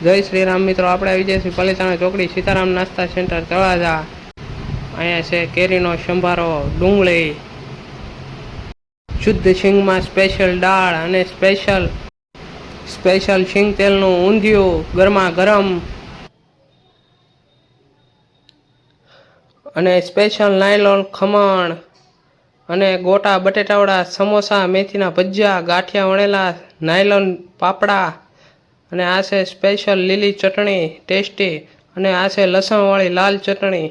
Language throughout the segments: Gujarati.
જય શ્રી રામ મિત્રો, આપણે આવી જઈએ છીએ પાલિતાણા ચોકડી સીતારામ નાસ્તા સેન્ટર તળાજા. અહીંયા છે કેરીનો સંભારો, ડુંગળી, શુદ્ધ સિંગમાં સ્પેશિયલ દાળ અને સ્પેશિયલ સિંગ તેલનું ઊંધિયું ગરમા ગરમ અને સ્પેશિયલ નાયલોન ખમણ અને ગોટા બટેટાવડા, સમોસા, મેથીના ભજીયા, ગાંઠિયા વણેલા, નાયલોન પાપડા અને આ છે સ્પેશિયલ લીલી ચટણી ટેસ્ટી અને આ છે લસણવાળી લાલ ચટણી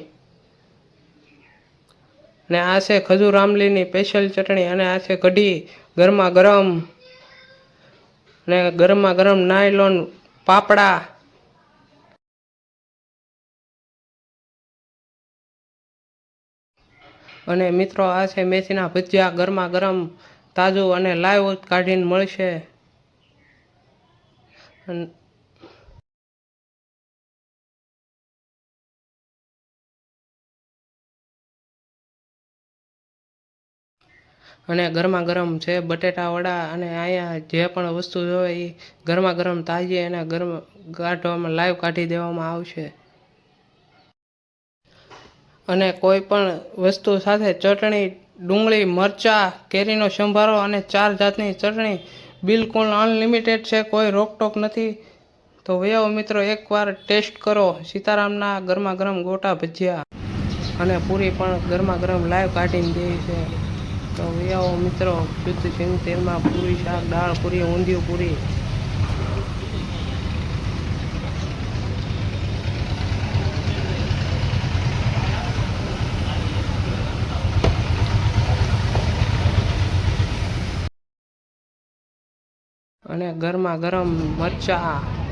અને આ છે ખજૂર આમલીની સ્પેશિયલ ચટણી અને આ છે કઢી ગરમા ગરમ અને ગરમા ગરમ નાયલોન પાપડા અને મિત્રો આ છે મેથીના ભજીયા ગરમા ગરમ તાજું અને લાઈવ કાઢીને મળશે. અને ગરમા ગરમ છે બટેટા વડા અને અહીંયા જે પણ વસ્તુ જોઈએ એ ગરમા ગરમ તાજી અને ગરમ કાઢવામાં લાઈવ કાઢી દેવામાં આવશે. અને કોઈ પણ વસ્તુ સાથે ચટણી, ડુંગળી, મરચાં, કેરીનો સંભારો અને 4 જાતની ચટણી બિલકુલ અનલિમિટેડ છે, કોઈ રોકટોક નથી. તો વયાવો મિત્રો, એકવાર ટેસ્ટ કરો સીતારામના ગરમા ગરમ ગોટા ભજીયા અને પૂરી પણ ગરમા ગરમ લાઈવ કાઢીને દે છે. તો વયાવો મિત્રો, શુદ્ધ સિંગ તેલમાં પૂરી, શાક, દાળ પૂરી, ઊંધિયું પૂરી. અને ગરમા ગરમ મરચાં